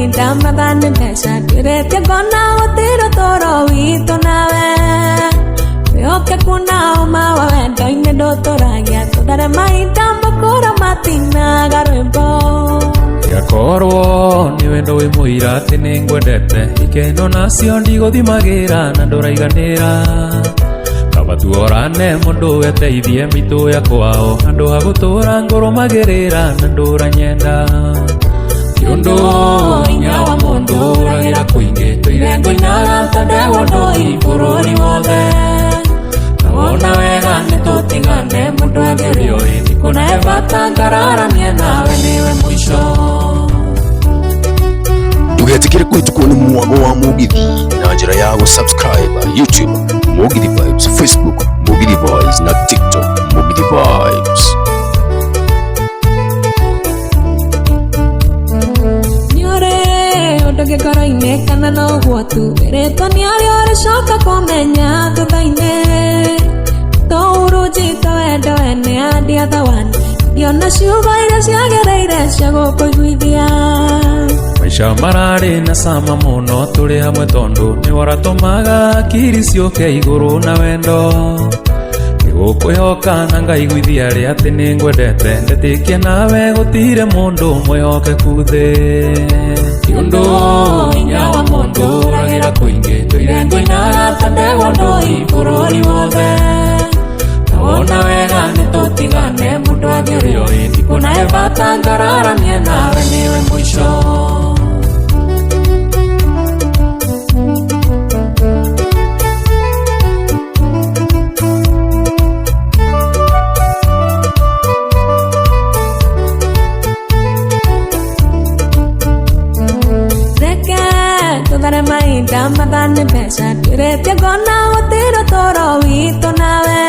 mainda madane pesa direte gona otiro toro wito nawe Yoke kuna umawa wendo ine dotoragia Todare mainda mbakura matina garwembo Yakorwo ni wendo wi muira ati ningwendete ikeno nacio ndiguthimagira na nduraiganira kabatu orane mundu weteithie mitu ya kwao andu ha gutura ngurumagirira na nduranyenda Yundu inya wa mundu uragira kuingi tuirengo inaga tadewo ndoi bururi wothe Ona wega nitutigane mundu agerio indi kuna ebata ngararania nawe niwe mwisho Tugetikire kwitukwo ni mwago wa Mugithi na njira ya subscribe YouTube Mugithi Vibes, Facebook Mugithi Vibes na TikTok Mugithi Vibes. Nyore odoge koro ine kana no guatu ereto ni ari shoka komenya tudaine Toruji toendo ene adi adawan Yona shuba ira siagereire siago koiguithia Maisha marari na sama muno turi hamwe tondu ni waratomaga akiri cioke iguru na wendo Nigukwĩhoka na ngaiguithia ri ati ningwendete ndetikia nawe gutire mundu mwihokeku thi Yundu inya wa mundu uragira kuingi tuirengo inaga tadewo ndoi bururi wothe Ona wega nitutigane mundu agerio indi kuna ebata ngararania nawe niwe mwisho Tudare mainda madane pesa direte gona otiro toro wito nawe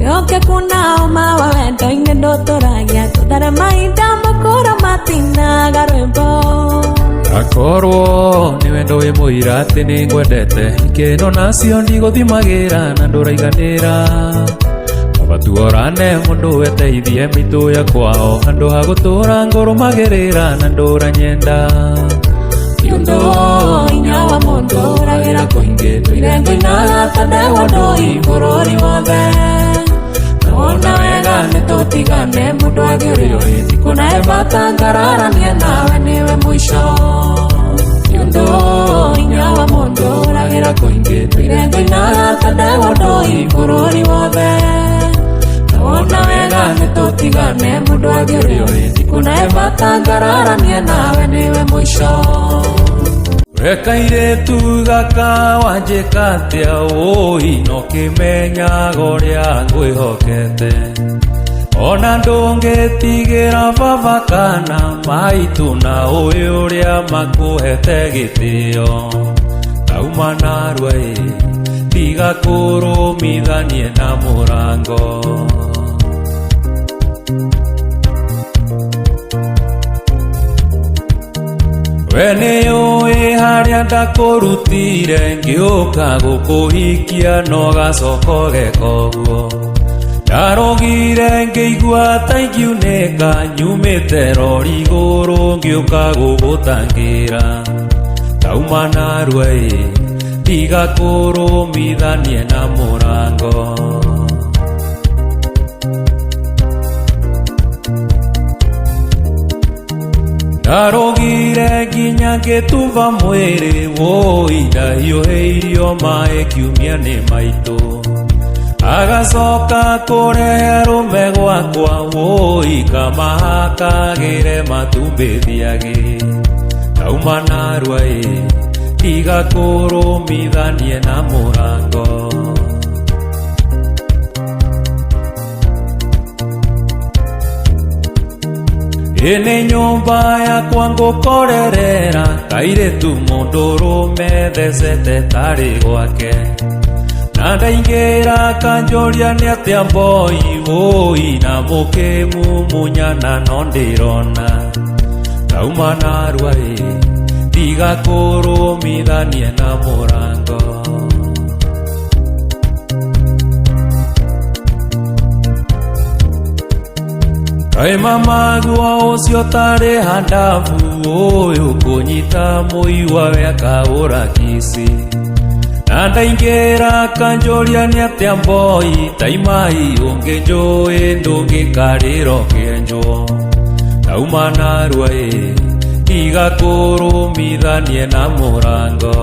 Yoke kuna umawa wendo ine dotoragia Tudare mainda mbakura matina garwembo Akorwo ni wendo wi muira ati ningwendete ikeno nacio ndiguthimagira na nduraiganira kabatu orane mundu weteithie mitu ya kwao andu ha gutura ngurumagirira na nduranyenda Yundu inya wa mundu uragira kuingi tuirengo inaga tadewo ndoi bururi wothe Ona wega nitutigane mundu agerio indi kuna ebata ngararania nawe niwe mwisho Yundu inya wa mundu uragira kuingi tuirengo inaga tadewo ndoi bururi wothe Ona wega nitutigane mundu agerio indi kuna ebata ngararania nawe niwe mwisho Rekairetu gaka wanjika atia ui no kimenyaga uria ngwihokete Ona ndungitigira baba kana maitu na uyu uria makuhete gitio Tauma narua tiga kurumithanie na murango Wene ui haria ndakurutire ngiuka gukuhikia no gacokoge koguo Ndarogire ngĩigua ta ingiunĩka nyumĩte rori igũrũ ngĩũka gũgũtangĩra Tauma narua tiga kũrũmithanie na mũrango Ndarogire nginya ngĩtumba mwĩrĩ woi ndahiũhĩirio maĩ kiumia nĩ maitũ Agacoka kũrehe rũme gwakwa woi kamahakagĩre matumbĩ thiagĩ Tauma narua tiga kũrũmithanie na mũrango Ĩnĩ nyũmba yakwa ngũkorerera kairĩtu mũndũrũme thecete tarĩ gwake Na ndaingĩra kanjũria nĩ atĩa mboi woi na mũkĩmumunyana no ndĩrona Tauma narua tiga kũrũmithanie na mũrango Kai mama guo ucio tari handavu uyu kunyita muiwa weka urakisi na ndaingira kanjoria ni atia mboi taimai unginjui ndungikariro kienjwo tauma narua igakurumithanie na murango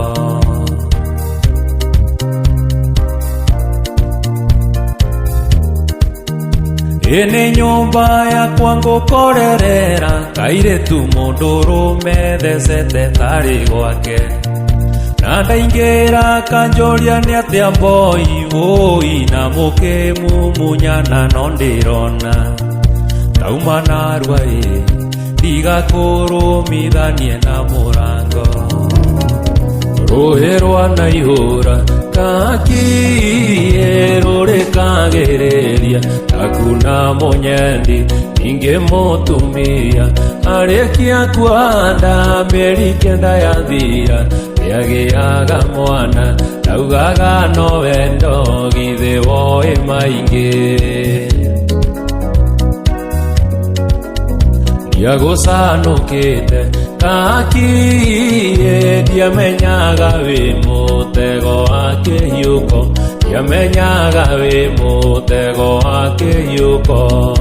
ene nyumba yakwa ngukorerera kairetu mundurume thecete tari gwake na ndaingira kanjoria ni atia mboi ui na mukimumunyana no ndirona tauma narua ndigakurumithanie na murango ruhi rwa naihura kakie rurikagiriria takuna munyendi ningimutumia arikia kwanda mieri kenda yathira yagiaga mwana naugaga no wendo githe woi maingi ndiagucanukite kakie ndiamenyaga wi mutego wa kihiuko ndiamenyaga wi mutego wa kihiuko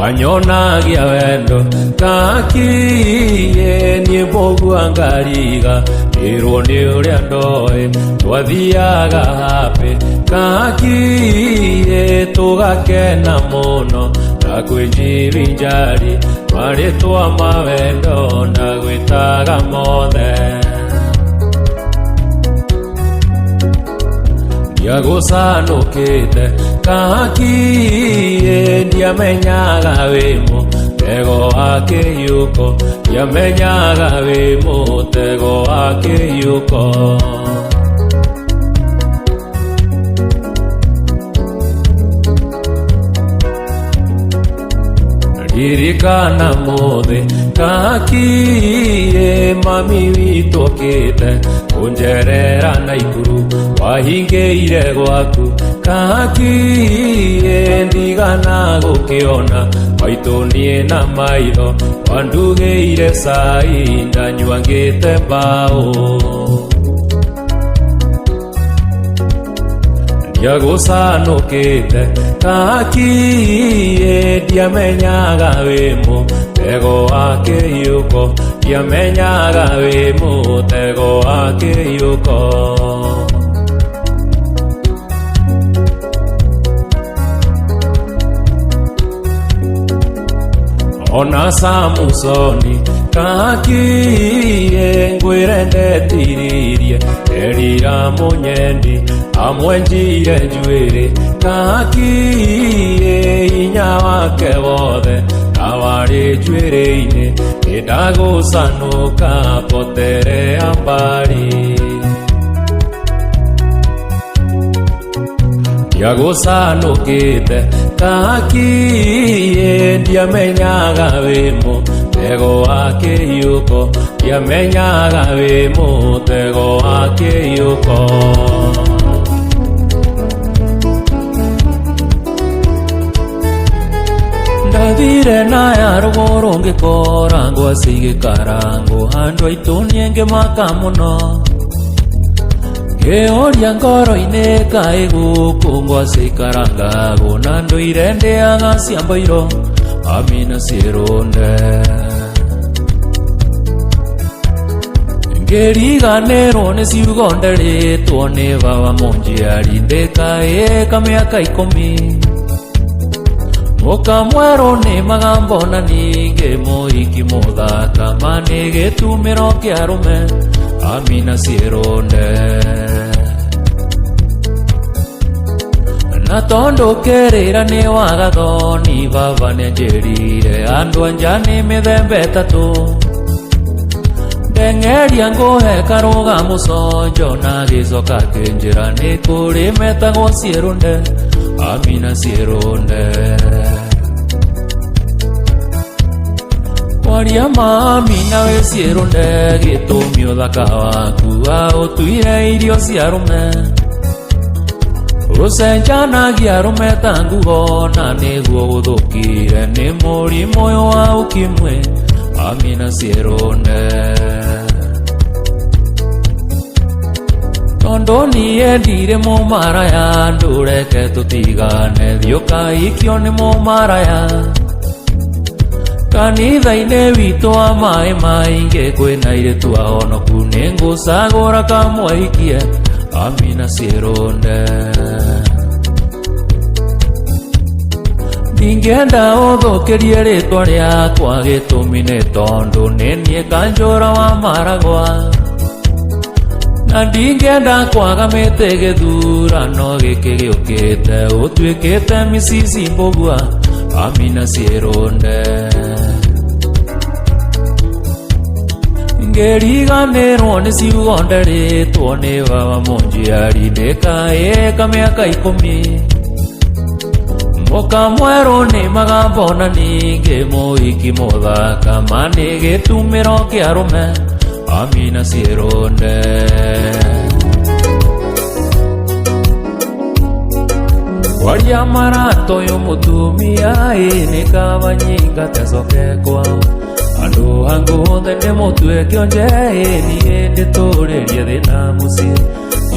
wanyonagia wendo kakie nie mbogua ngariga irwo ni uria ndoi twathiaga hapi kakie tugakena muno na kwinjivinjari maritwa mawendo na gwitaga mothe ndiagucanukite kakie ndiamenyaga wi mutego wa kihiuko ndiamenyaga wi mutego wa kihiuko ririkana muthi kakie mami witu okite kunjerera Naikuru wahingiire gwaku kakie ndigana gukiona waitu nie na maitho wandugiire cai ndanyuangite mbao ndiagucanukite kakie ndiamenyaga wi mutego wa kihiuko ndiamenyaga wi mutego wa kihiuko ona Samusoni kakie ngwire ndetiririe erira munyendi amwenjire njuiri kakie inya wake wothe awari njuiri-ini ndagucanuka potere ambari ndiagucanukite kakie ndiamenyaga wi mutego wa kihiuko ndiamenyaga wi mutego wa kihiuko ndathire naya ruguru ngikora ngwacĩ igĩkarangwo handũ aitũ niĩ ngĩmaka mũno ngĩũria ngoro-inĩ kaĩ gũkũ ngwacĩ ikarangagwo na ndũire ndĩaga cia mbairo Amina ciĩrũnde ngĩriganĩrwo nĩ ciugo nderĩtwo nĩ baba mũnjiari ndĩkaĩka mĩaka 10 muka mwerũ nĩ magambo na ningĩ mũhiki mũthaka manĩ gĩtumĩro kĩa arũme Amina ciĩrũnde na tondũ kĩrĩra nĩ wagathoni baba nĩanjĩrire andũ anja nĩ mĩthemba ĩtatũ ndengeria ngũhe karũga mũconjo na gĩcoka kĩnjĩra nĩ kũrĩ metagwo ciĩrũnde Amina ciĩrũnde Waria mami nawe ciĩrũnde gĩtũmi ũthaka waku wa ũtuire irio cia arũme ũcenjanagia arũme ta nguo na nĩguo gũthũkire nĩ mũrimũ ũyũ wa ũkimwi Amina ciĩrũnde tondũ niĩ ndirĩ mũmaraya ndũreke tũtigane thiũkaikio nĩ mũmaraya kanitha-inĩ witũ wa maĩ maingĩ kwĩna airĩtu ahonoku nĩ ngũcagũra kamwaikie Amina ciĩrũnde ndingĩenda ũthũkĩrie rĩtwa rĩakwa gĩtũmi nĩ tondũ nĩ niĩ Kanjũra wa Maragwa na ndingĩenda kwaga mĩtĩ gĩthurano gĩkĩ gĩũkĩte ũtuĩkĩte micici mbũgua Amina ciĩrũnde ngĩriganĩrwo nĩ ciugo nderĩtwo nĩ baba mũnjiari ndĩkaĩka mĩaka 10 mũka mwerũ nĩ magambo na ningĩ mũhiki mũthaka ma nĩ gĩtumĩro kĩa arũme Amina ciĩrũnde waria marato ũyũ mũtumia nĩ kabanyinga tecoke kwao andũ angũthĩ nĩ mũtue kĩonje niĩ ndĩtũrĩrie thĩna mũciĩ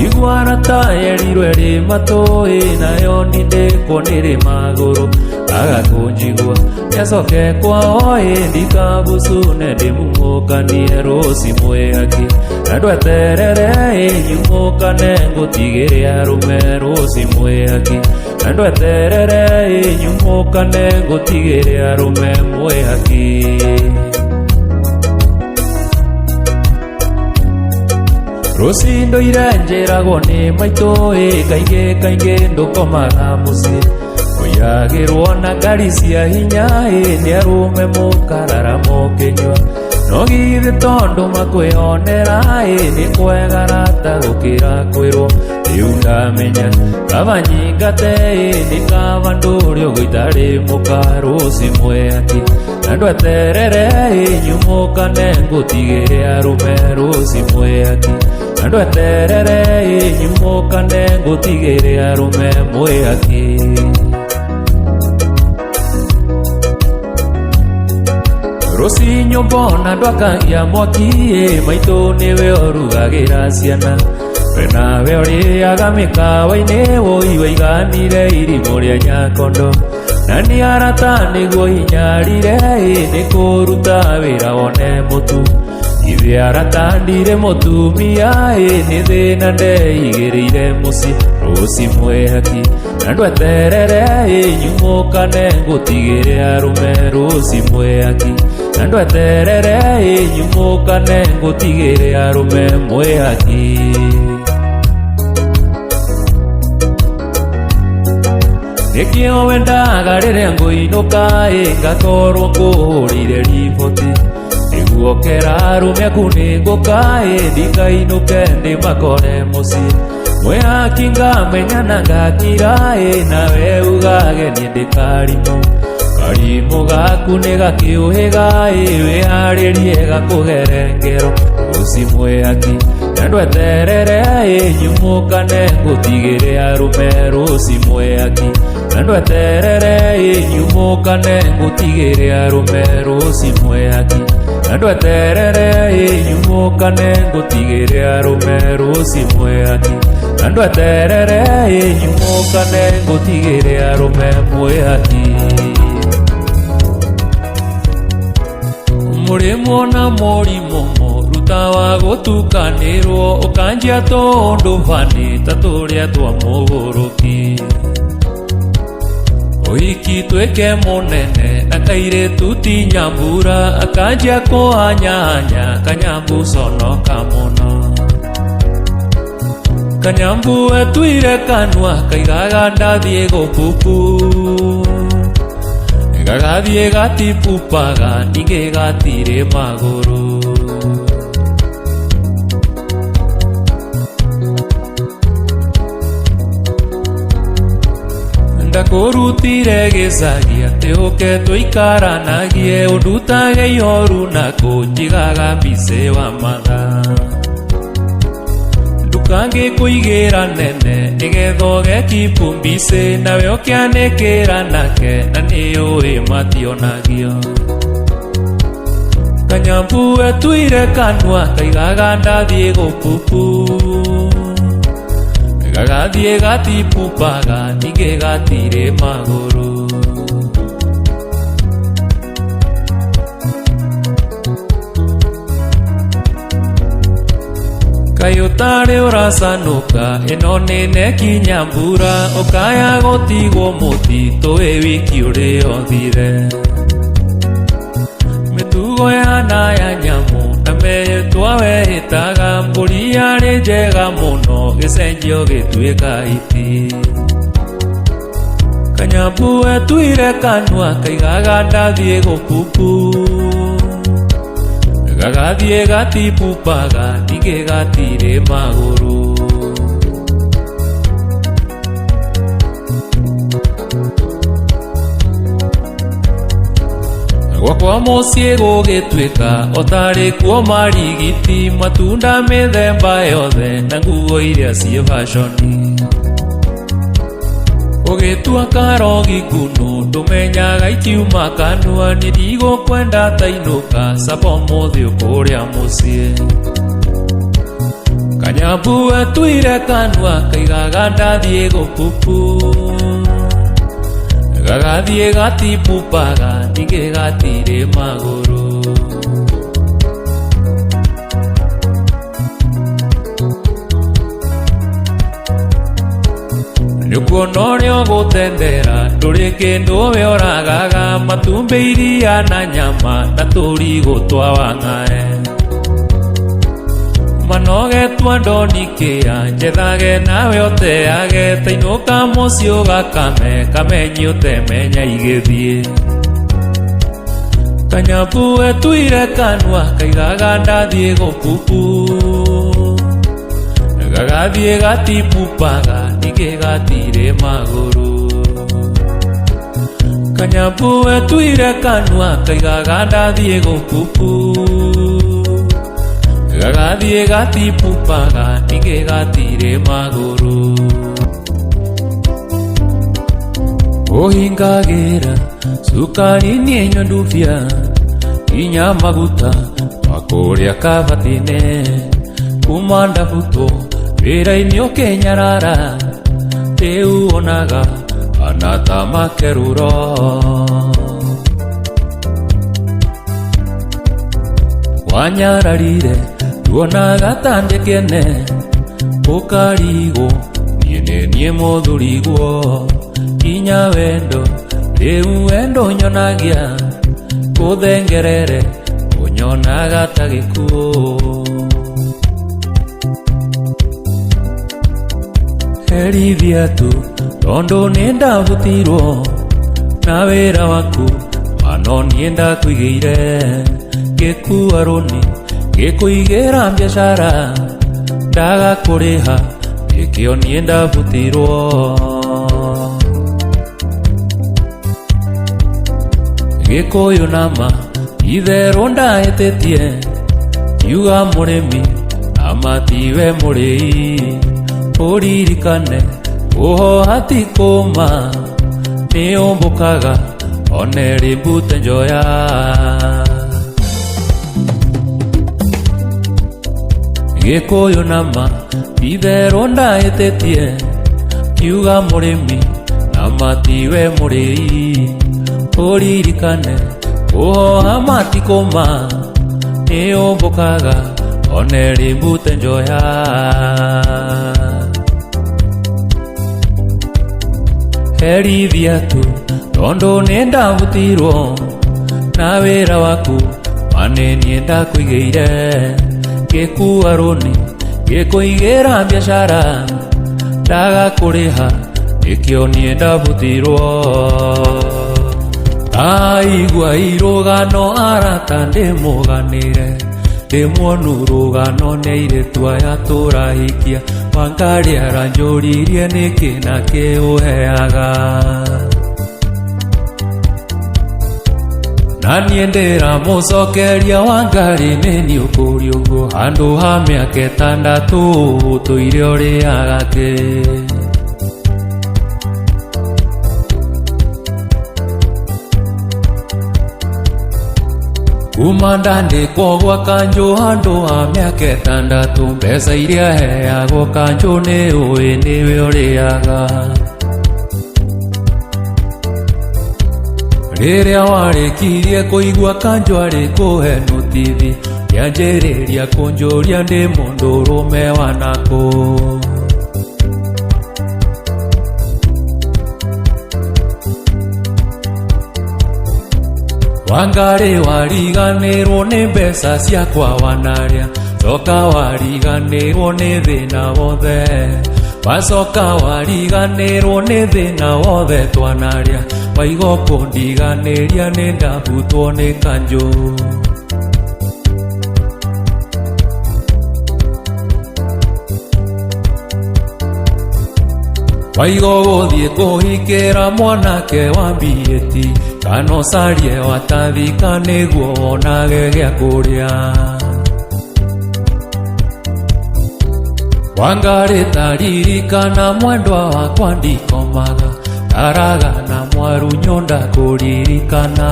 iguana ta yerirwe rĩ matũĩ nayo nĩ ndĩkwo nĩrĩ magũrũ agakũnjigua nĩacoke kwao ndikabucune ndĩmumũkanie rũci mwĩhaki na ndweterere nyumũkane ngũtigĩre arũme rũci mwĩhaki na ndweterere nyumũkane ngũtigĩre arũme mwĩhaki rũcindo irenjeragwo nĩ maitũ kaingĩ ndũkomaga mũciĩ ũyagĩrwo na ngari cia hinya nĩ arũme mũkarara mũkĩnyua no githĩ tondũ makwĩonera nĩ kwegarata gũkĩra kwĩrwo rĩu ndamenya kaba nyingate nĩ kaba ndũrĩ ũgũitarĩ mũka rũci mwĩhaki na ndweterere nyumũkane ngũtigĩre arũme rũci mwĩhaki na ndweterere nyumũkane ngũtigĩre arũme mwĩhaki rũcinyo mbona ndwakagia mwaki maitũ nĩwe ũrugagĩra ciana we nawe ũrĩaga mĩkawa-inĩ wũi waiganire irimũ rĩa Nyakondo na nĩ arata nĩguo hinyarire nĩ kũruta wĩra wone mũtu ithe arata ndirĩ mũtumia nĩ thĩna ndeigĩrĩire mũciĩ rũci mwĩhaki na ndweterere nyumũkane ngũtigĩre arũme rũci mwĩhaki na ndweterere nyumũkane ngũtigĩre arũme mwĩhaki nĩkĩo wendaga rĩrĩa ngũinũka ngakorwo ngũhũrĩire riboti nĩguo kera arũme aku nĩ ngũka ndikainũke ndĩmakore mũciĩ mwĩhaki ngamenya na ngakira nawe ugage niĩ ndĩkarimũ karimũ gaku nĩ gakĩũhĩga wĩharĩrie gakũgere ngero rũci mwĩhaki na ndweterere nyumũkane ngũtigĩre arũme rũci mwĩhaki na ndweterere nyumũkane ngũtigĩre arũme rũci mwĩhaki na ndweterere nyumũkane ngũtigĩre arũme rũci mwĩhaki na ndweterere nyumũkane ngũtigĩre arũme mwĩhaki mũrĩmo na mũrimũ mũruta wa gũtukanĩrwo ũkanjia tondũ bani ta tũrĩa twa mũgũrũki ũhiki twĩke mũnene na kairĩtu ti Nyambura akanjia kũhanyahanya Kanyambu conoka mũno Kanyambu etuire kanua kaigaga ndathiĩ gũpupu gagathiĩ gatipupaga ningĩ gatirĩ magũrũ Ndakurutire gicagi ati uke twikaranagie undutage ihoru na kunjigaga mbice wa matha ndukangi kuigira nene nigetha ugekipu mbice nawe ukianikira nake na niui mationagio Kanyambu etuire kanua kaigaga ndathie gupupu Gagathie gatipupaga ninge gatire maguru Kayotare urasanuka ino nene kinyambura ukaya gotigwo mutito wiki uri othire Mitugo yana ya nyamu na metwa wehitaga mburi yari njega muno gicenjio gituika iti Kanyambu etuire kanua kaigaga ndathie gupupu Gagathie gatipupaga ninge gatire maguru Gwakwa muciĩ gũgĩtuĩka otari kuo marigiti matunda mĩthemba yothe na nguo iria ciĩ fashoni Ũgĩtua karogi ngunu ndũmenyaga ikiuma kanua nĩ ndigũkwenda tainũka saba ũmũthĩ ũkũrĩa mũciĩ Kanyambu etuire kanua kaigaga ndathiĩ gũpupu Gagathie gatipupaga ninge gatire maguru Nyukuona ũrĩa ũgũtendera ndũrĩ kĩndũ we ũragaga matumbĩ iria na nyama na tũrigũ twa wang'ae Manogetwa ndonikia njethage nawe oteage tainũka mũciĩ ũgakame kamenyi ũtemenya igĩthiĩ Kanyambu etuire kanua kaigaga ndathiĩ gũpupu Gagathie gatipupaga ninge gatire maguru Kanyambu etuire kanua kaigaga ndathiĩ gũpupu Gagathie gatipupaga ninge gatire maguru Ũhingagira cukari nie nyondufia Inya maguta wakuria kabatine Kuma ndabuto wĩra-inĩ ũkĩnyarara Rĩu onaga anata makeruro Wanyararire tuonaga tandĩkene Ũkarigwo niĩ nĩ niĩ mũthurigwo Kinya wendo rĩu wendo nyonagia Kũthengerere ũnyonaga ta gĩkuũ Herithia tu tondũ nĩ ndabutirwo Na wĩra waku mano niĩ ndakwĩgĩire Gĩkua rũni gĩkũigĩra biacara Ndagakũrĩha nĩkĩo niĩ ndabutirwo Gĩkũyũ nama itherũ ndahĩtĩtie Kiuga mũrĩmi na matiwe mũrĩi Ũririkane ũhoha ti kũma Nĩ ũmbũkaga onerĩ mbute njoya Gĩkũyũ nama itherũ ndahĩtĩtie Kiuga mũrĩmi na matiwe mũrĩi Ũririkane ũhoha matikũma Nĩ ũmbũkaga onerĩ mbute njoya Herithia tu tondũ nĩ ndabutirwo Na wĩra waku manĩ niĩ ndakwĩgĩire Gĩkua rũni gĩkũigĩra biacara Ndagakũrĩha nĩkĩo niĩ ndabutirwo Aigua irũgano arata ndĩmũganĩre Ndĩmuonu rũgano nĩ irĩtu aya tũrahikia Wangari aranjũririe nĩkĩ nake ũheaga na niĩ ndĩramũcokeria Wangari nĩ niĩ ũkũũria ũguo handũ ha mĩaka 6 ũtũire ũrĩaga kĩ kuma ndandĩkwo gwa Kanjũ handũ ha mĩaka 6 mbeca iria heagwo Kanjũ nĩ ũĩ nĩwe ũrĩaga rĩrĩa warĩkirie kũigua Kanjũ arĩ kũhe nũtithi kĩanjĩrĩria kũnjũria ndĩ mũndũ ũrũme wa nakũ Wangari wariganĩrwo nĩ mbeca ciakwa wanarĩa coka wariganĩrwo nĩ thĩna wothe wacoka wariganĩrwo nĩ thĩna wothe twanarĩa waiga kũndiganĩria nĩ ndabutwo nĩ Kanjũ waiga gũthiĩ kũhikĩra mwanake wa mbiĩti kana ũcarie watathika nĩguo wonage gĩa kũrĩa Wangari taririkana mwendwa wakwa ndikomaga taraga na mwaru nyonda kũririkana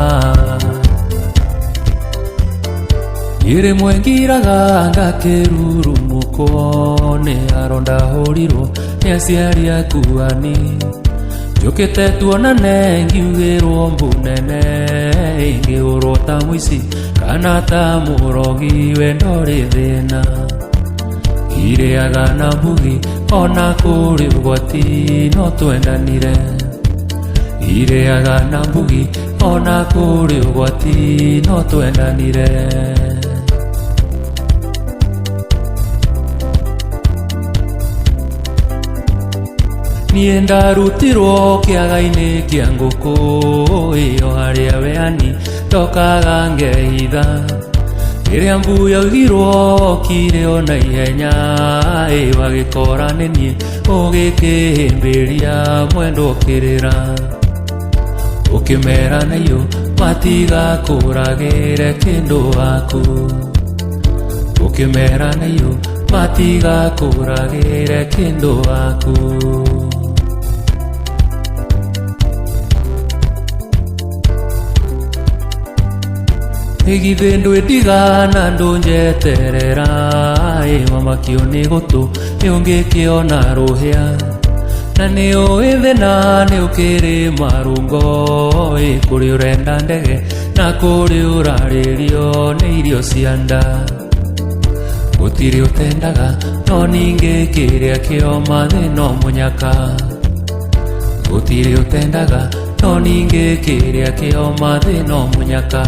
ĩrĩmwe ngiraga ngakĩrurumũkwo nĩ aronda hũrirwo nĩ aciari akuani njũkĩte tuonane ngiugĩrwo mbunene ingĩũrwo ta mũici kana ta mũrogi wendo rĩ thĩna irĩaga na mbugi ona kũrĩ ũgwati no twendanire irĩaga na mbugi ona kũrĩ ũgwati no twendanire niĩ ndarutirwo kĩaga-inĩ kĩa ngũkũ ĩyo harĩa weani ndokaga ngehitha rĩrĩa mbu yaugirwo okire ona ihenya wagĩkora nĩ niĩ ũgĩkĩhĩmbĩria mwendo ũkĩrĩra ũkĩmera nayo matigakũragĩre kĩndũ waku ũkĩmera nayo matigakũragĩre kĩndũ waku Ĩgithĩ ndwĩndigana ndũnjeterera mamakio nĩ gũtũ nĩ ũngĩkĩona rũhĩa na nĩ ũĩ thĩna nĩ ũkĩrĩ marũngo kũrĩ ũrenda ndege na kũrĩ ũrarĩrio nĩ irio cia nda gũtirĩ ũtendaga no ningĩ kĩrĩa kĩo mathĩna mũnyaka gũtirĩ ũtendaga no ningĩ kĩrĩa kĩo mathĩna mũnyaka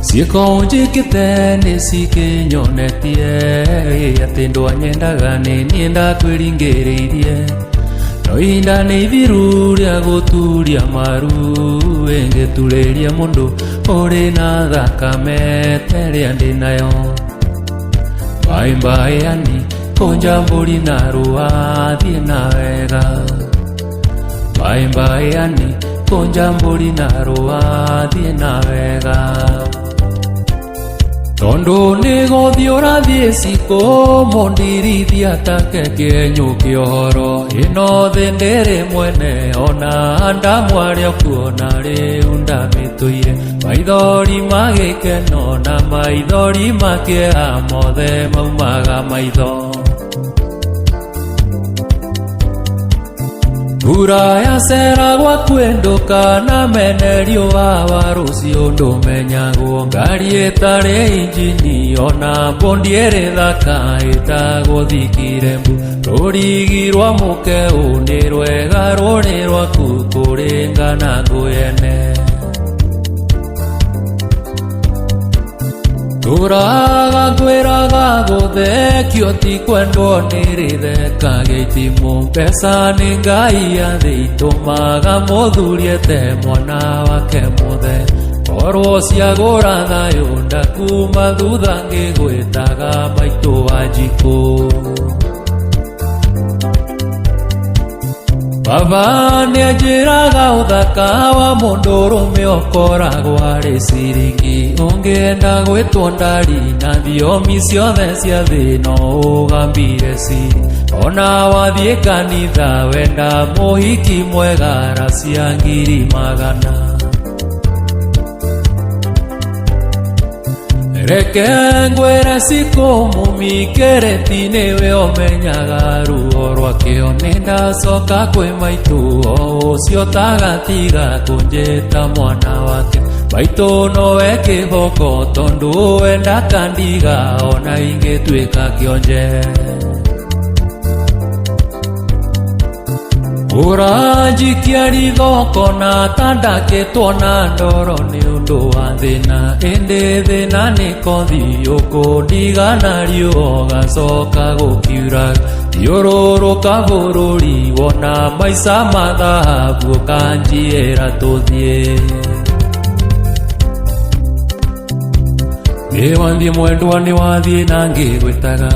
ciĩko njĩkĩte nĩ cikĩnyonetie atĩ ndwanyendaga nĩ niĩ ndakwĩringĩrĩirie no ihinda nĩ ithiru rĩa gũturia maru ngĩturĩria mũndũ ũrĩ na thakame terĩa ndĩ nayo mbaĩani kũnja mbũri na rũa thiĩ na wega mbaĩani kũnja mbũri na rũa thiĩ na wega tondũ nĩ gũthiĩ ũrathiĩ cikũ mũndirithia take kĩenyũ kĩohoro ĩno thĩ ndĩrĩ mwene ona ndamwarĩa kuona rĩu ndamĩtũire maithori magĩkeno na maithori makĩeha mothe maumaga maitho mbura yacera gwaku ndũkana mene riũa wa rũciũ ndũmenyagwo ngari ĩtarĩ injini ona mbondi ĩrĩ thaka ĩtagũthikire mbu rũrigi rwa mũkeu nĩ rwega rũrĩ rwaku kũringana ngũyene tũraga ngwĩraga gũthekio ti kwendwo nĩ rĩthekaga itimũ mbeca nĩ ngai athĩ itũmaga mũthuri ete mwana wake mũthe Orwo ciagũra thayũ ndakuma thutha ngĩgwĩtaga maitũ Wanjikũ. Baba nĩanjĩraga ũthaka wa mũndũrũme ũkoragwo arĩ ciringi, ũngĩenda gwĩtwo ndari na thiomi ciothe cia thĩ no ũgambire ciri. Ona wathiĩ kanitha wenda mũhiki mwega racia ngiri magana. Reke ngwĩre cikũ mũmikĩrĩti nĩwe ũmenyaga ruo rwakĩo. Nĩndacoka kwĩ maitũ o ũcio tagatiga kũnjĩta mwana wake. Maitũ nowe kĩboko tondũ wenda kandiga ona ingĩtuĩka kĩonje. Ũranjikia rithoko na tandakĩtwo na ndoro nĩ ũndũ wa thĩna. Ĩndĩ thĩna nĩ kothi ũkũndigana riũa gacoka gũkiura. Thiũrũrũka bũrũri wona maica ma thahabu ũkanjiĩra tũthiĩ. Nĩwathiĩ mwendwa nĩwathiĩ na ngĩgwĩtaga.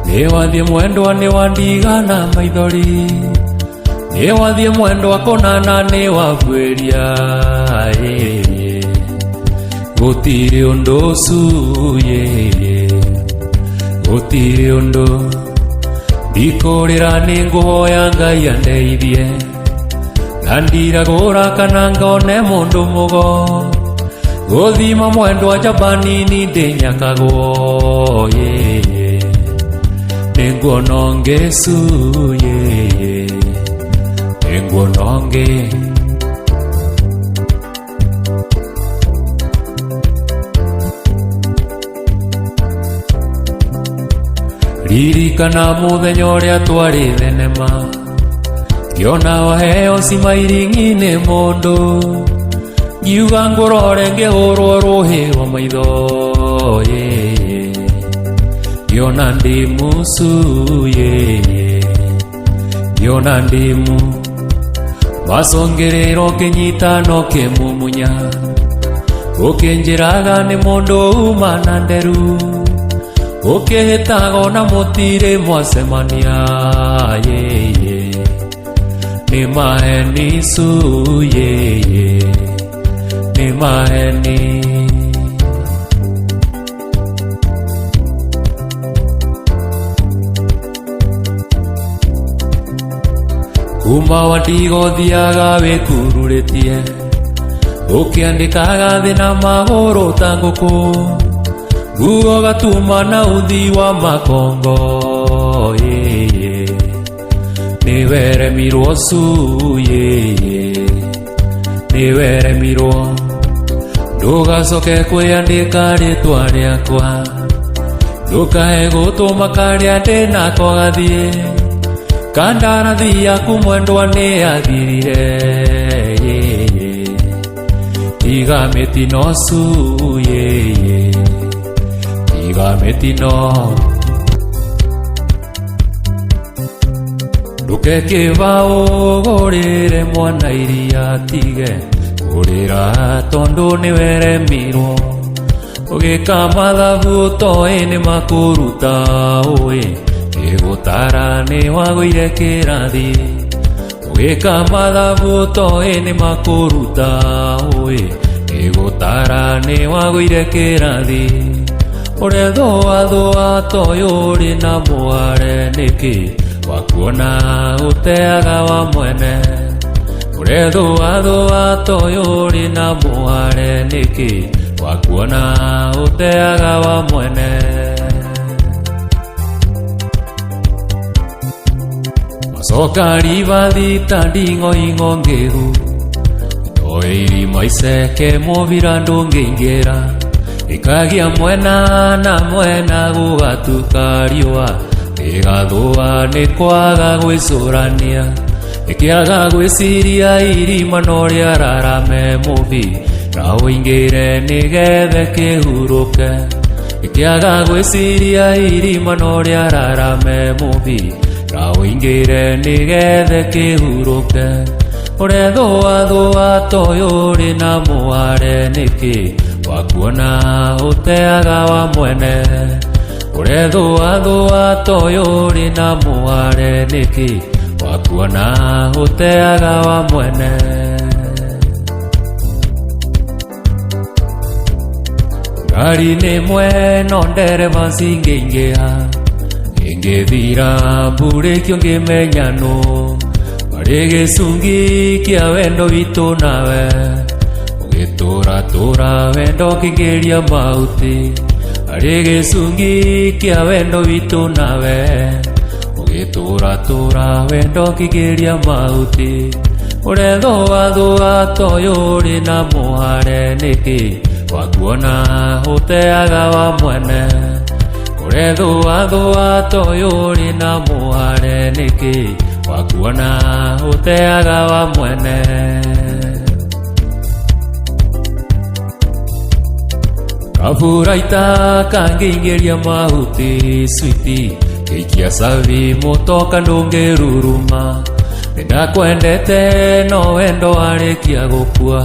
Nĩwathiĩ mwendwa nĩwandigana maithori. Nĩwathiĩ mwendwa kũnana nĩwabuĩria. Gũtirĩ ũndũ ũcu gũtirĩ ũndũ. Ndikũrĩra nĩngũhoya Ngai andeithie. Ngandiragũra kana ngone mũndũ mũgo. Gũthima mwendwa Jabanini ndĩnyakagwo. Nĩnguona Ngesu nĩnguona nge. Ririkana mũthenya ũrĩa twarĩ thenema. Ngĩona waheo cimairingi-inĩ mũndũ. Ngiuga ngũrore ngĩhũrwo rũhĩ rwa maitho. Ngĩona ndĩ mũcu ngĩona ndĩ mu. Macũngĩrĩro kĩnyita no kĩmumunya. Ũkĩnjĩraga nĩ mũndũ uma na nderu. Ũkĩhĩtaga ona mũtirĩ mwacemania. Nĩ maheni cu nĩ maheni. Kuma Wandigo thiaga wĩkururĩtie. Ũkĩandĩkaga thĩ na magũrũ ta ngũkũ. Nguo gatuma na uthi wa makongo. Nĩweremirwo cu nĩweremirwo. Ndũgacoke kwĩandĩka rĩtwa rĩakwa. Ndũkae gũtũma karĩa ndĩnako gathiĩ. Kandarathi yaku mwendwa nĩyathirire. Tiga mĩtino cu tiga mĩtino. Ndũkekĩba ũgũrĩre mwana iria tige kũrĩra tondũ nĩweremirwo. Ũgĩka mathabu ũtoĩ nĩmakũruta ũĩ. Gĩgũtara nĩwagũire kĩrathi. Ũgĩka mathabu ũtoĩ nĩmakũruta ũĩ. Gĩgũtara nĩwagũire kĩrathi. Ũrethũathũa toĩ ũrĩ na mware nĩkĩ wakuona ũteaga wa mwene. Ũrethũathũa toĩ ũrĩ na mware nĩkĩ wakuona ũteaga wa mwene. Macoka ribathi ta nding'oing'o ngĩru. Toĩ irima iceke mũbira ndũngĩingĩra. Ĩkagĩa mwena na mwena gũgatuka riũa. Ĩgathũa nĩ kwaga gwĩcũrania. Ĩkĩaga gwĩciria irima no rĩararame mũbira ũingĩre nĩgetha kĩhurũke. Ĩkĩaga gwĩciria irima no rĩararame mũbira ũingĩre nĩgetha kĩhurũke. Urethũa toyo uri na muare niki wakuona uteaga wa mwene Urethũa toyo uri na muare niki wakuona uteaga wa mwene Ngari nĩ mwe no ndereba cingĩingĩha ingĩthira mbũrĩkio ngĩmenya nũ marĩ gĩcungi kĩa wendo witũ nawe ũgĩtũratũra wendo kĩngĩria mahuti marĩ gĩcungi kĩa wendo witũ nawe ũgĩtũratũra wendo kĩngĩria mahuti Urethũa toyo ũrĩ na mũhare nĩkĩ wakuona uteaga wa mwene Urethũa toyo ũrĩ na mũhare nĩkĩ wakuona uteaga wa mwene Kaburaita kangĩingĩria mahuti switi gĩikia savi mũtoka ndũngĩruruma Nĩndakwendete no wendo warĩkia gũkua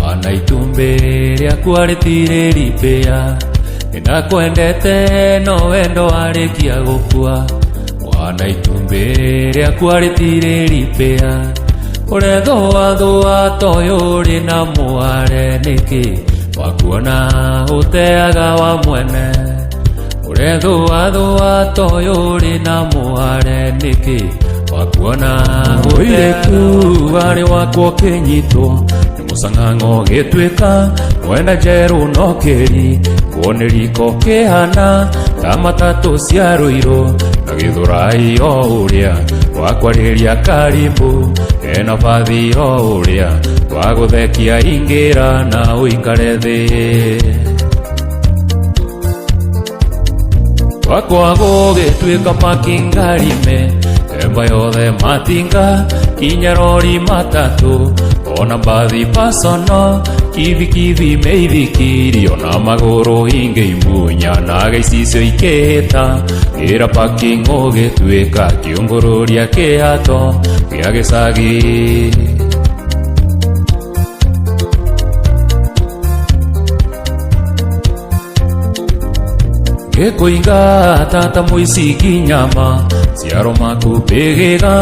Wana itumbĩ rĩakwa rĩtirĩripĩa Nĩndakwendete no wendo warĩkia gũkua Wana itumbĩ rĩakwa rĩtirĩripĩa Urethũa toyo ũrĩ na mũhare nĩkĩ wakuona uteaga wa mwene Urethũa toyo ũrĩ na mũhare nĩkĩ wakuona ũiretu warĩ wakwa ũkĩnyitwo nĩ mũcang'ang'o gĩtuĩka mwena njerũ no kĩri kuonĩriko kĩhana ta matatũ cia rũirũ na gĩthũrai o ũrĩa wakwarĩria karimbu ena bathi o ũrĩa wagũthekia ingĩra na ũikare thĩ Wakwa gũgĩtuĩka makingarime Emba yothe matinga kinya rori matatũ ona bathi pasono kivi meithikiri ona magũrũ ingĩimunya na gĩcicio ikĩhĩta ĩra parking ũgĩtuĩka kĩũngũrũria kĩhato gĩa gĩcagi Gĩkũiga tata mũici kinyama ciaro makubĩgĩga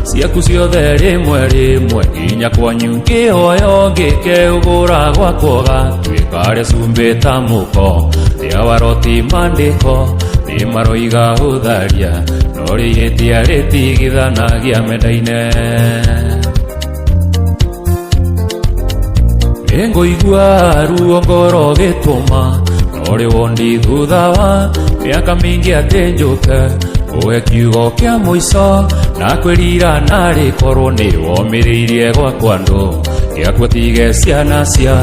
ciaku ciothe rĩmwe nginya kwanyu ngĩhoyo ngĩkeũgũra gwakwoga twĩkare cumbĩ ta mũko rĩa waroti mandĩko nĩmaroiga ũtharia no rĩhĩtia rĩtigithanagia menda-inĩ Nĩngũigua ruo ngoro gĩtũma no rĩwondi thutha wa mĩaka mĩingĩ atĩ njũke Ũhe kiugo kĩa mũico na kwĩrira narĩ korwo nĩ womĩrĩirie gwakwa ndũ gĩakwa tige ciana cia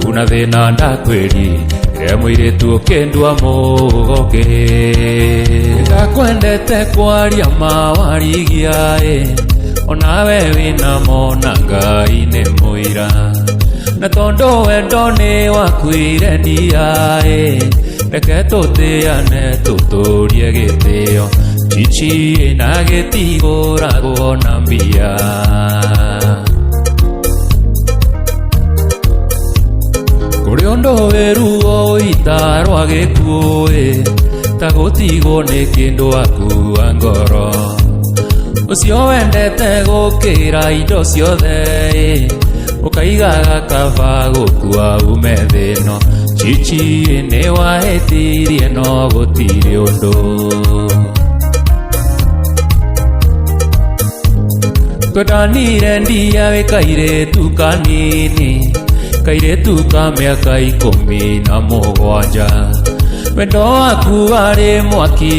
kuna thĩna ndakwĩri rĩa mũirĩtu ũkĩndua mũgoke Ndakwendete kwaria mawarigia onawe wĩnamo na Ngai nĩ mũira na tondũ wendo nĩ wakuire ndia reke tũtĩane tũtũrie gĩtĩo Chichi na gĩtigũragwo na mbia Kũrĩ ũndũ wĩruo itarwa gĩkuũ ta gũtigwo nĩ kĩndũ akua ngoro Ũcio wendete gũkĩra indo ciothe ũkaigaga kaba gũkua ume thĩno Chichi nĩ wahĩtirie no gũtirĩ ũndũ Twendanire ndia wĩ kairĩtu kanini kairĩtu ka mĩaka 17 Wendo waku warĩ mwaki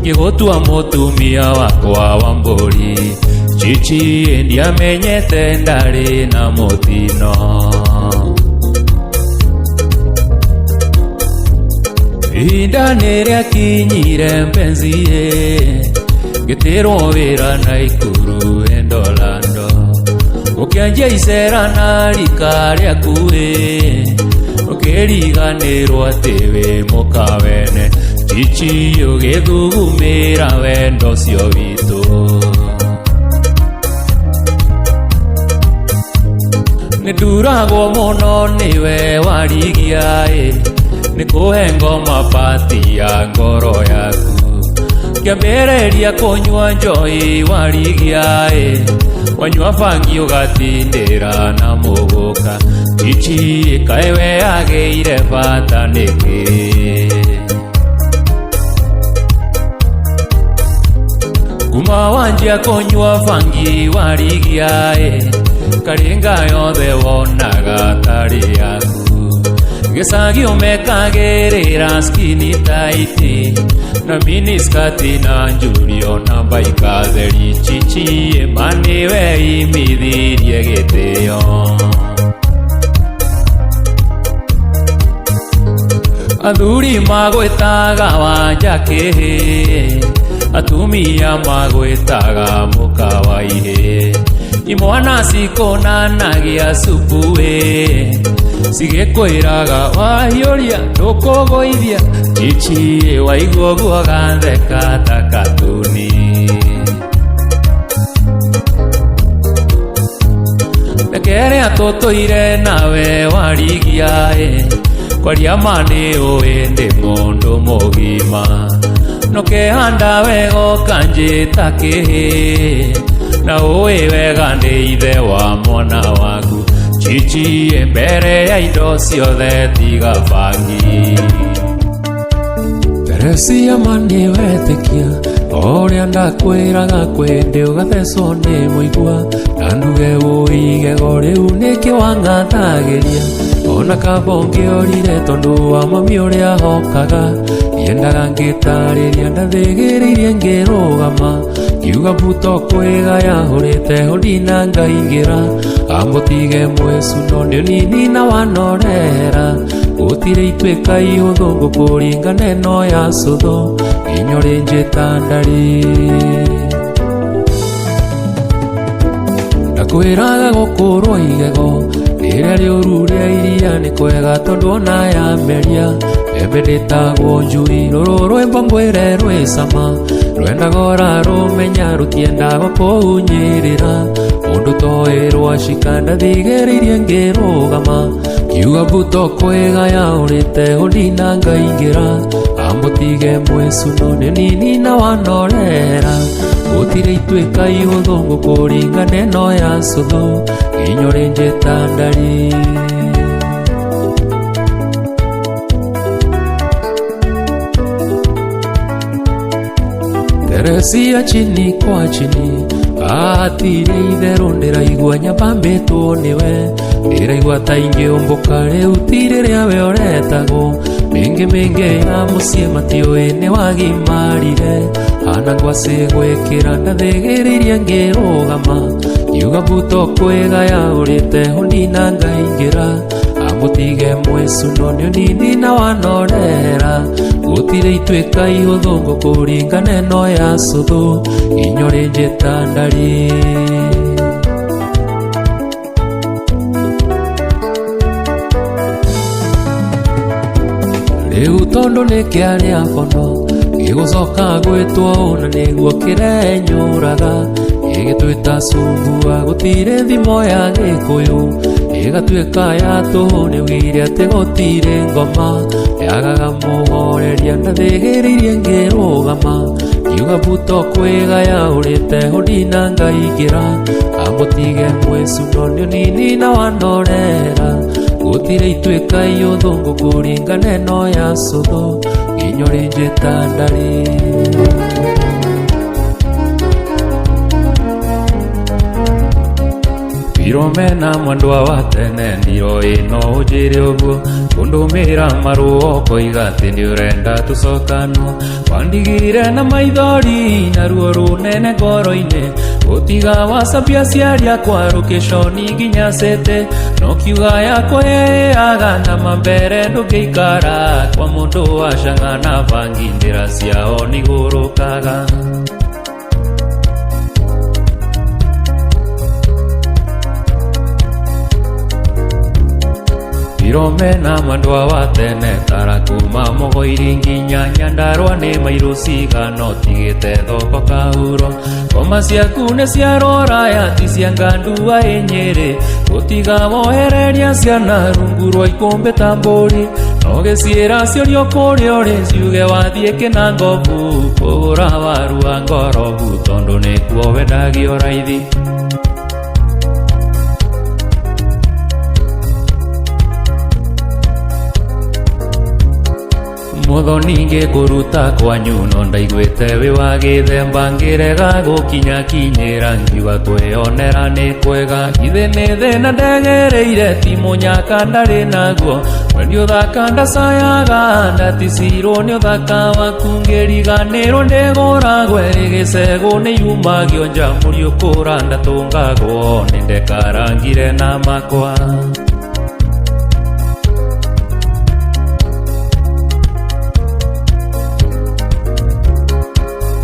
ngĩgũtua mũtumia wakwa wa mbũri Chichi ndiamenyete ndarĩ na mũtino Ihinda nĩrĩakinyire mpenzi ngĩtĩrwo wĩra Naikuru Endolando ũkĩanjia icera na rika rĩaku ũkĩriganĩrwo atĩ wĩ mũkawene Chichi ũgĩthugumĩra wendo ũcio witũ nĩ nduragwo mũno nĩwe warigia nĩ kũhe ngoma pati ya ngoro yaku kĩambĩrĩria kũnyua njohi warigia wanyua bangi ũgatindĩra na mũgũka chichi kaĩ we agĩire bata nĩkĩ kuma wanjia kũnyua bangi warigia karinga yothe wonaga tarĩ yaku gĩcagi ũmekagĩrĩra skini taiti na miniskati na njurio na mbaika theri chichi maniwe imithirie gĩtĩo athuri magwĩtaga wanja kĩhĩ atumia magwĩtaga mũka wa ihĩ imwana cikonanagia supu cigĩkwĩraga wahiũria ndũkũgũithia chichi waigua guo gatheka ta katuni rekerea tũtũire nawe warigia kwaria ma nĩ ũĩ ndĩ mũndũ mũgima nũkĩhanda wega ũkanjĩta kĩhĩ na ũĩ wega ndĩ ithe wa mwana waku chichi mbere ya indo ciothe tiga bangi Teresia mani wetĩkia ũrĩa ndakwĩraga kwĩndĩ ũgathecwo nĩ mũigua na nduge ũigego rĩu nĩkĩ wangathagĩria ona kaba ũngĩorire tondũ wa mami ũrĩa hokaga yendaga ngĩtarĩria ndathĩgĩrĩirie ngĩrũgama kiuga mbuto kwĩgaya hũrĩte hũndina ngaingĩra amũtige mwĩcu no nĩ nini na wanorera gũtirĩ ituĩka ihũthũ ngũkũringa neno ya cũthũ inyore njĩta ndarĩ ndakwĩraga gũkũrwo igego rĩrĩa rĩũru rĩa iria nĩ kwega tondũ ona yameria mbembe ndĩtagwo njui rũrũ rwĩmbo ngwĩre rwĩ cama rwendaga ũrarũmenya rũtiendaga kũhunyĩrĩra mũndũ toĩ rwacika ndathigĩrĩirie ngĩrũgama kiuga mbuto kwĩgaya ũrĩte hũndina ngaingĩra amũtige mwĩcu no nĩ nini na wanorera gũtirĩ ituĩka ihũthũ ngũkũringa neno ya cũthũ inyore njĩta ndarĩ Teresia chini kwa chini atirĩ itherũ ndĩraigua nyambambĩtwo nĩwe ndĩraigua ta ingĩũmbũka rĩu ti rĩrĩa we ũretagwo mĩngĩ ya mũciĩ matiũĩ nĩ wagimarire hana ngwacĩ gwĩkĩra ndathĩgĩrĩirie ngĩrũgama kiuga mbuto kwĩgaya ũrĩte hũndina ngaingĩra amũtige mwĩcu no nĩ nini na wanorera gũtirĩ ituĩka ihũthũ ngũkũringa neno ya cũthũ inyore njĩta ndarĩ rĩu tondũ nĩ kĩarĩa bono gĩgũcoka gwĩtwo ũna nĩguo kĩrenyũraga ĩgĩtwĩta cumbua gũtirĩ thimo ya gĩkũyũ ĩgatuĩka ya tũhũ nĩwĩire atĩ gũtirĩ ngoma yagaga mũhoreria ndathĩgĩrĩirie ngĩrũgama kiuga mbuto kwĩgaya ũrĩte hũndina ngaingĩra amũtige mwĩcu no nĩ nini na wanorera gũtirĩ ituĩka ihũthũ ngũkũringa neno ya cũthũ inyore njĩta ndarĩ Iromena mwandwa wa tene ndiroĩ no ũnjĩre ũguo kũndũmĩra marũa ũkoiga atĩ nĩũrenda tũcokano wandigire na maithori na ruo rũnene ngoro-inĩ gũtiga wacambia ciaria kwa rũkĩconi nginya cete no kiuga yakwa yĩaga na mambere ndũngĩikara kwa mũndũ wacanga na bangi njĩra ciao nĩgũrũkaga Irome na mandwa wa tene tarakuma mogoiri nginya Nyandarua nĩ mairũ cigano tigĩte thoko kahuro ngoma ciaku nĩ cia roraya ti cia ngandua ĩ Nyĩrĩ gũtiga mohereria ciana rungu rwa ikũmbĩ ta mbũri no gĩciĩra ciũrio kũrĩa ũrĩ ciuge wathiĩ Kĩnangobu kũgũra waru wa ngorobu tondũ nĩkuo wendagio raithi. Muthoni ngĩkũruta kwanyu no ndaiguĩte wĩ wa gĩthemba ngĩrega gũkinyakinyĩra ngiuga kwĩyonera nĩ kwega ithe nĩ thĩna ndegereire ti mũnyaka ndarĩ naguo we nĩ ũthaka ndacayaga ndaticirwo nĩ ũthaka waku ngĩriganĩrwo ndĩgũragwo ĩrĩ gĩcegũ nĩ yumagio nja mũriũkũra ndatũngagwo nĩ ndekarangire na makwa.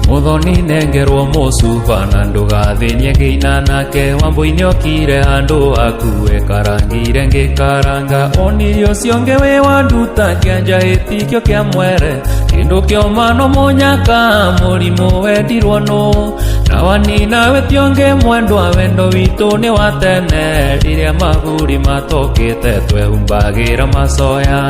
Muthoni nengerwo mũcuba na ndũgathĩnie ngĩina nake Wambũi okire handũ akuwe karangire ngĩkaranga onirio cionge wĩ wa nduta kĩanja gĩtikio kĩa mwere kĩndũ kĩoma no mũnyaka mũrimũ wendirwo nũ na wanina wĩtionge mwendwa wendo witũ nĩ wa tene rĩrĩa maburi matokĩte twehumbagĩra macoya.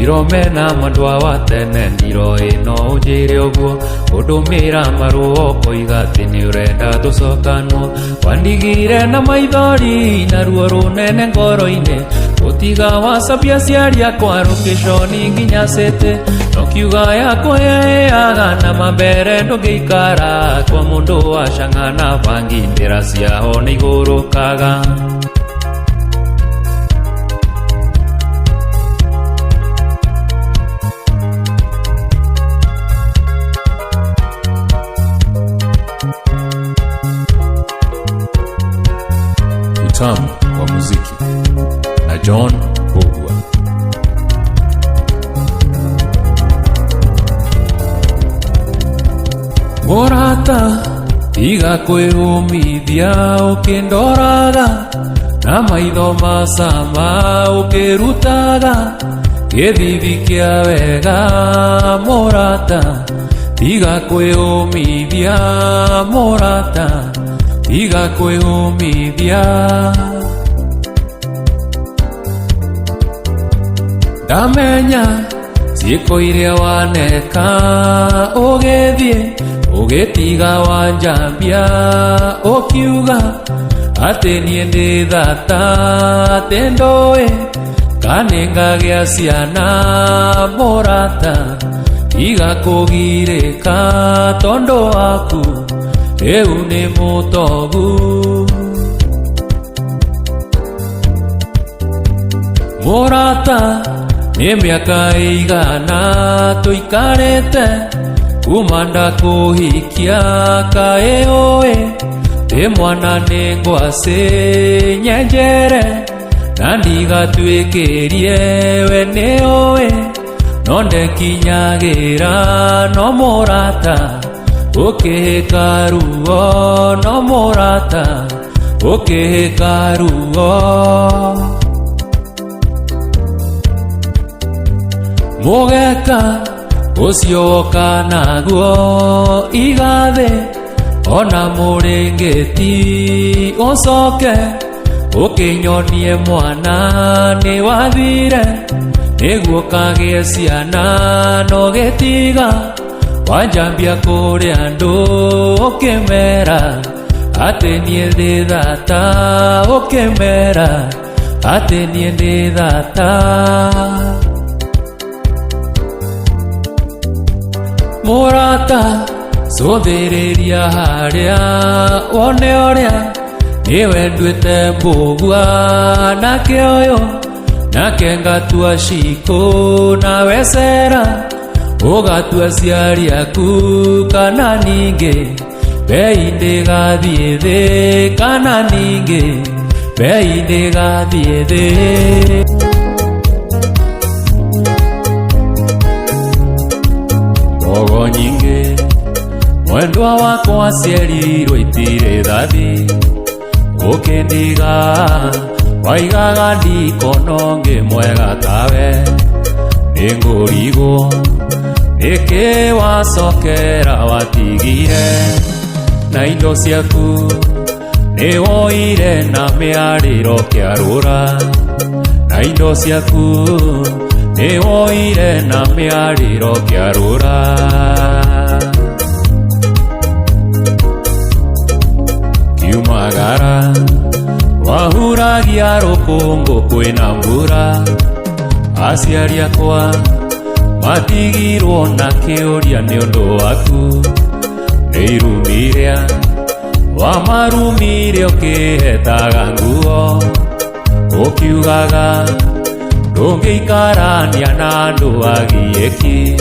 Irome na mandwa wa tene ndiro ĩno ũnjĩre ũguo ũndũmĩra marũo koiga atĩ nĩ ũrenda tũcokanwo wandigire na maithori na ruo rũnene ngoro-inĩ gũtiga wacapia ciaria kwa rũkĩconi nginya cĩtĩ no kiuga yakũheaga na mambere ndũngĩikara kwa mũndũ wa cang'a na bangi ndĩra ciaho nĩ igũrũkaga. Utamu wa muziki na John Mbugua. Mũrata tiga kwĩũmithia ũkĩndoraga na maitho macama ũkĩrutaga gĩthithi kĩa wega mũrata tiga kwĩũmithia mũrata tiga kwĩũmithia. Ndamenya ciĩko iria waneka ũgĩthiĩ ũgĩtiga wanjambia ũkiuga atĩ niĩ ndĩ thata atĩ ndũĩ kanĩngagĩa ciana mũrata tiga kũgirĩka tondũ waku rĩu nĩ mũtogu. Mũrata nĩ mĩaka ĩigana tũikarĩte kuma ndakũhikia kaĩ ũĩ ndĩ mwana nĩ ngwacĩ nyenjere na ndigatuĩkĩrie we nĩ ũĩ no ndekinyagĩra no mũrata ũkĩhĩka ruo no mũrata ũkĩhĩka ruo. Mũgeka ũcio woka naguo igathĩ ona mũrĩngĩti ũcoke ũkĩnyonie mwana nĩ wathire nĩguo kagĩe ciana no gĩtiga wanjambia kũrĩa andũ ũkĩmera atĩ niĩ ndĩ thata ũkĩmera atĩ niĩ ndĩ thata. Mũrata cũthĩrĩria harĩa wone ũrĩa nĩwe nduĩte Mbũgua nake ũyũ nake ngatua cikũ nawe cera ũgatua ciari aku kana ningĩ bei ndĩgathiĩ thĩ kana ningĩ bei ndĩgathiĩ thĩ. Mbogo nyingĩ mwendwa wakwa ciarirwo itire thathi ukindiga waigaga ndikono ngimwega tawe ningurigwo niki wacokera watigire na indo ciaku niwoire na miariro kiarura na indo ciaku niwoire na miariro kiarura kiumagara wahuragia rukungu kwina mbura aciari akwa matigirwo na kiuria ni undu waku ni irumiria wamarumire ukihetaga nguo ukiugaga ndungiikarania na andu agieki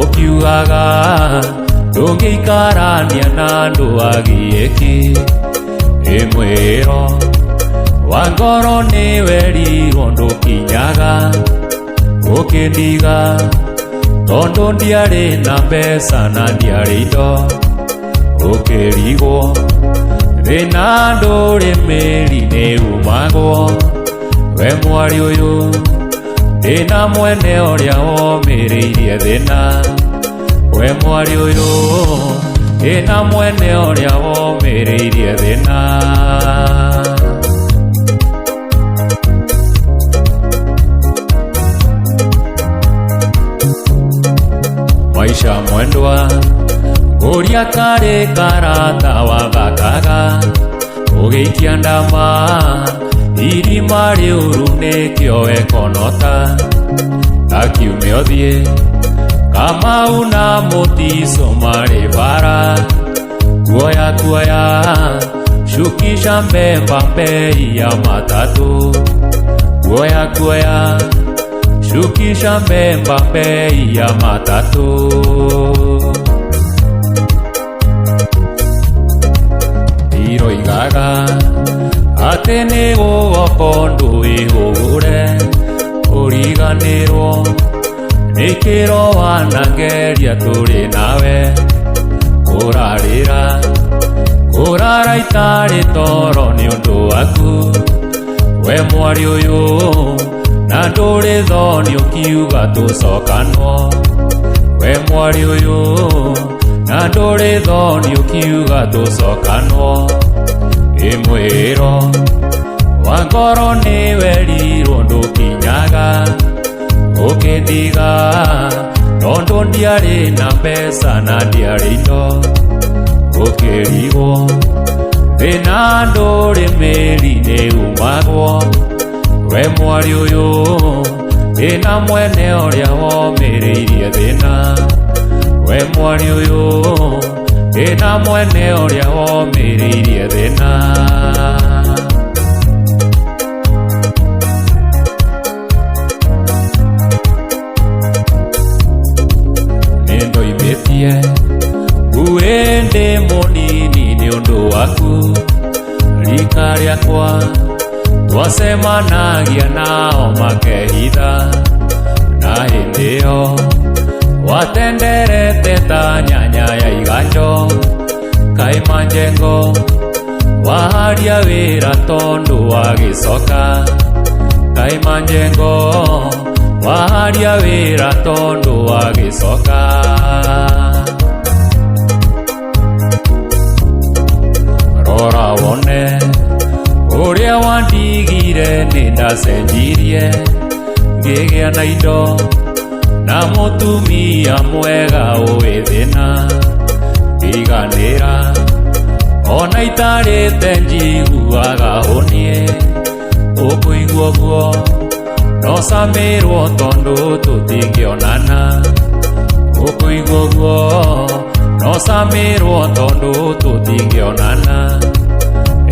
ukiugaga ndungiikarania na andu agieki imwiro wa ngoro ni werirwo ndukinyaga ukindiga tondu ndiari na mbeca na ndiari indo ukirigwo thina ndurĩmĩri nĩ umagwo we mwari ũyũ ndĩna mwene ũrĩa womĩrĩirie thĩna we mwari ũyũ ndĩna mwene ũrĩa womĩrĩirie thĩna maisha mwendwa Uria kare karata wagakaga ugiikia ndama irima riuru nikio wekonota akiume othie kama una mutiso mari bara kuoya shukisha mbemba mbei ya matatu kuoya shukisha mbemba mbei ya matatu iroigaga ati ni gugokondu ihugure uriganirwo ni kiro wanangeria turi nawe kurara itari toro ni undu waku we mwari uyu na nduri thoni ukiuga tucokanwo we mwari uyu na nduri thoni ukiuga tucokanwo imwiro wa ngoro ni werirwo ndukinyaga ukindiga tondu ndiari na mbeca na ndiari indo ukirigwo thina ndurĩmĩri nĩ umagwo we mwari uyu ndĩna mwene ũrĩa womĩrĩirie thĩna we mwari uyu ndĩna mwene ũrĩa womĩrĩirie thĩna nĩndoimĩtie nguĩ ndĩ mũnini nĩ ũndũ waku rika rĩakwa twacemanagia nao makehitha na hĩndĩ ĩyo watenderete ta nyanya ya iganjo kaima njengo waharia wĩra tondu wa gĩcoka kaima njengo waharia wĩra tondu wa gĩcoka rora wone ũrĩa wandigire nĩ ndacenjirie ngĩgĩa na indo na mũtumia mwega ũĩ thĩna iganĩra ona itarĩte njiguaga hũnie ũkũigua ũguo no camĩrwo tondũ tũtingĩonana ũkũigua ũguo no camĩrwo tondũ tũtingĩonana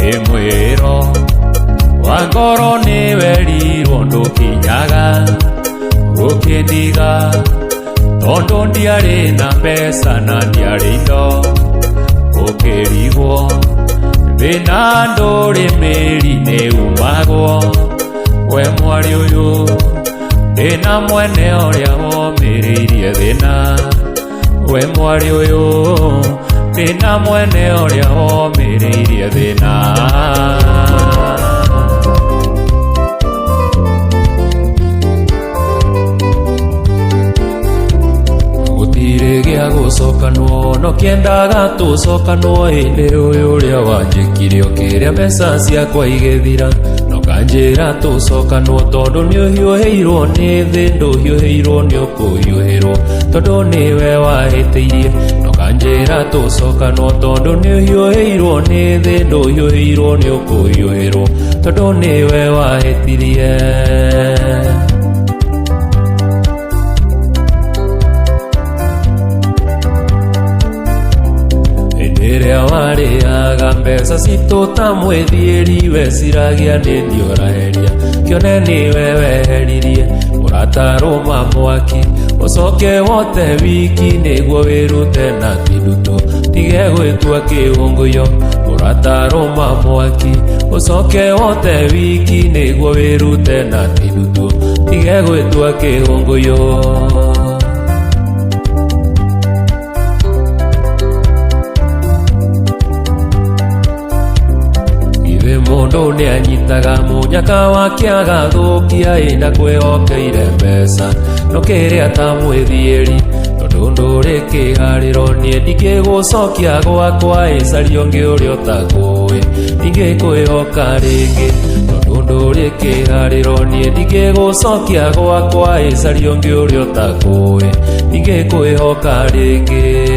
ĩmwĩro wa ngoro nĩ werirwo ndũkinyaga ũkĩndiga tondu ndiarĩ na mbeca na ndiarĩ indo ũkĩrigwo thĩna ndũrĩmĩri nĩ umagwo we mwari ũyũ ndĩna mwene ũrĩa womĩrĩirie thĩna we mwari ũyũ thina mwene uria womiriirie thina gutire gia gucokanwo no kiendaga tucokanwo hindi uyu uria wanjikire ukiria mbeca ciakwa igithira no kanjira tucokanwo tondu niuhiuhirwo ni thi nduhiuhirwo ni ukuhiuhirwo tondu niwe wahitiirie no kanjira tucokanwo tondu niuhiuhirwo ni thi nduhiuhirwo ni ukuhiuhirwo tondu niwe wahitirie Iria wariaga mbeca citu ta mwithiiri weciragia ni ndioraheria kione niwe weheririe urataruma mwaki ucoke wote wiki niguo wirute na kinduto tige gwitua kiunguyo urataruma mwaki ucoke wote wiki niguo wirute na kinduto tige gwitua kiunguyo mundu ni anyitaga munyaka wake agathukia ina kwihokeire mbeca no kiria ta mwithiiri tondu nduri kihariro nie ndingigucokia gwakwa icario ngi uria utakui ndingikwihoka ringi tondu nduri kihariro nie ndingigucokia gwakwa icario ngi uria utakui ndingikwihoka ringi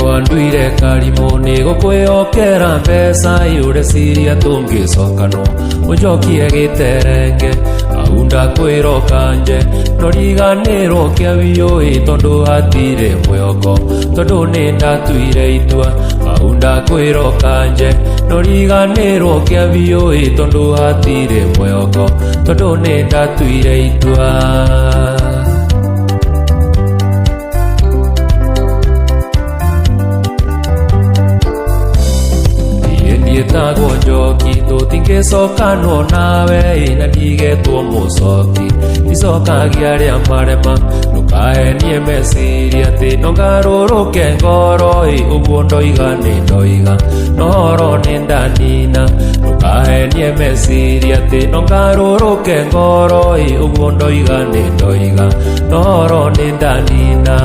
wanduire karimo ni gukwihokera mbeca iureciria tungicokanwo unjokie giterenge au ndakwĩroka nje no riganĩrwo kĩa biũĩ tondu hatire mwĩhoko tondu nĩ ndatuire itua au ndakwĩroka nje no riganĩrwo kĩa biũĩ tondu hatire mwĩhoko tondu nĩ ndatuire itua Ndĩtagwo Njoki tũtingĩcokanwo nawe ina ndigetwo mũcoki icokagia arĩa marema ndũkahenie meciria atĩ no ngarũrũke ngoro ũguo ndoiga nĩ ndoiga no horo nĩ ndanina ndũkahenie meciria atĩ no ngarũrũke ngoro ũguo ndoiga nĩ ndoiga no horo nĩ ndanina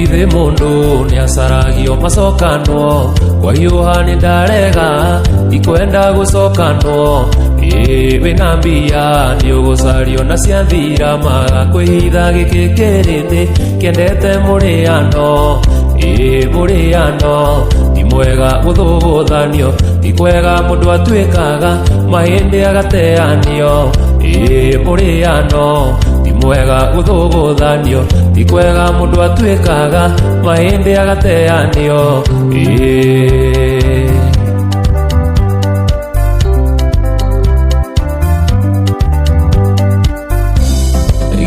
Ithe mundu ni acaragio macokanwo kwa Yohani ndarega ikwenda gucokanwo wina mbia ni ugucario na ciathira magakwĩhitha gĩkĩ kĩrĩndĩ kĩendete mũrĩano mũrĩano ti mwega gũthũgũthanio ti kwega mũndũ atuĩkaga mahĩndĩ agateanio mũrĩano mwega guthuguthanio ti kwega mundu atuĩkaga mahĩndĩ agateanio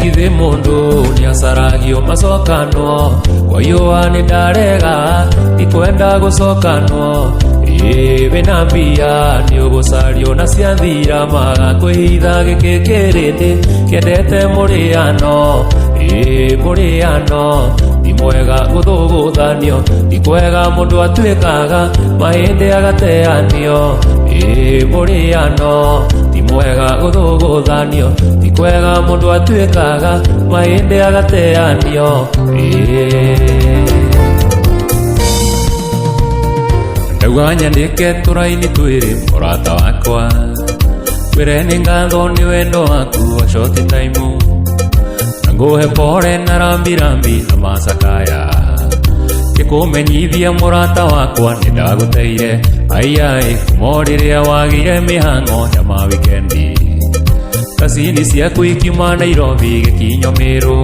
Githĩ mundu ni acaragio macokanwo kwa Yohani ndarega ikwenda gucokanwo wina mbia ni ugucario na ciathira magakwĩhitha gĩkĩ kĩrĩndĩ kĩendete mũrĩano mũrĩano ti mwega gũthũgũthanio ti kwega mũndũ atuĩkaga mahĩndĩ agateanio mũrĩano ti mwega gũthũgũthanio ti kwega mũndũ atuĩkaga mahĩndĩ agateanio Ndauga nyandĩke tũraini twĩrĩ mũrata wakwa kwĩre nĩ ngatho nĩ wendo waku wa short time na ngũhe pore na rambirambi na macakaya ngĩkũmenyithia mũrata wakwa nĩ ndagũteire aiai mo rĩrĩa wagire mĩhang'o ya ma wikendi kacini ciaku ikiuma Nairobi gĩkinyo Mĩrũ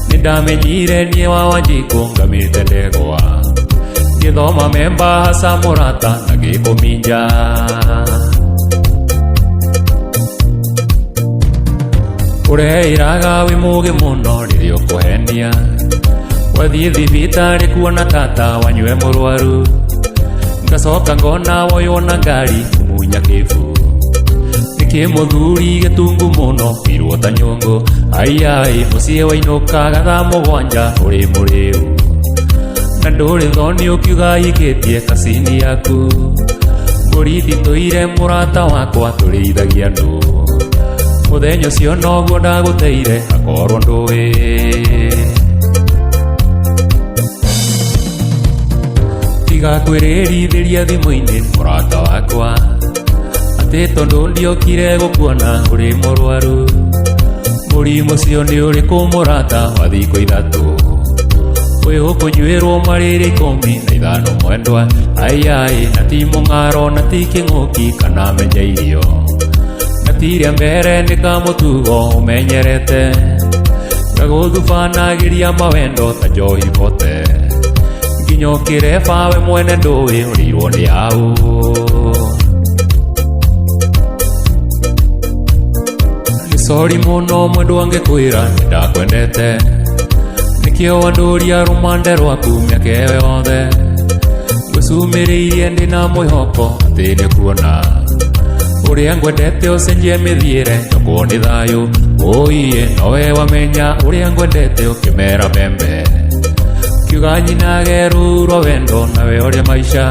nĩ ndamenyire niĩ wa Wanjikũ ngamĩte ndegwa ngĩthoma memba hasa mũrata na gĩkũminja ũreĩraga wĩ mũũgĩ mũno rĩrĩa ũkũhenia Wathiĩ thibitarĩ kuona tata wanyue mũrwaru, ngacoka ngona woywo na ngari kumunya kĩbu. Nĩkĩ mũthuri gĩtungu mũno irwo ta nyũngũ, aiai mũciĩ wainũka gathaa mũgwanja ũrĩ mũrĩu, na ndũrĩ thoni ũkiuga ikĩtie kacini yaku. Borithi tũire mũrata wakwa tũrĩithagia andũ, mũthenya ũcio noguo ndagũteire akorwo ndũĩ. Tiga kwĩrĩrithĩria thimũ-inĩ mũrata wakwa, atĩ tondũ ndiokire gũkuona ũrĩ mũrwaru. Mũrimũ ũcio nĩ ũrĩkũ mũrata wa thikũ ithatũ, wĩ ũkũnyuĩrwo marĩrĩ 15 mwendwa, aiai na ti mũng'aro na ti kĩng'ũki kana menya irio, na ti rĩa mbere nĩ kamũtugo ũmenyerete, gagũthubanagĩria mawendo ta njohi bote, nginya ũkĩreba we mwene ndũĩ ũrĩirwo nĩ yaũ. Nĩ sorry mũno mwendwa ngĩkwĩra nĩndakwendete, nĩkĩo wandũria rũmande rwaku mĩaka ĩyo yothe, ngũcumĩrĩirie ndĩna mwĩhoko atĩ nĩkuona ũrĩa ngwendete ũcenjie mĩthiĩre njokwo nĩ thayũ. Ũiye nowe wamenya ũrĩa ngwendete ũkĩmera mbembe, kiuga nyinage rũrwo wendo nawe ũrĩa maica,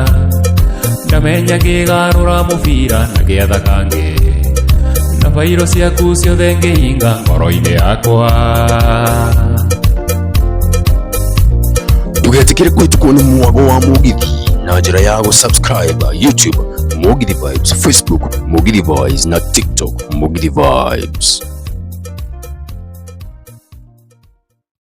ndamenya ngĩgarũra mũbira na gĩetha kangĩ, na bairo ciaku ciothe ngĩhinga ngoro-inĩ yakwa. Ndũgetigĩre kũhĩtũkwo nĩ mwago wa Mũgithi na njĩra ya gũsubscribe YouTube Mugithi Vibes, Facebook Mugithi Voice na TikTok Mugithi Vibes.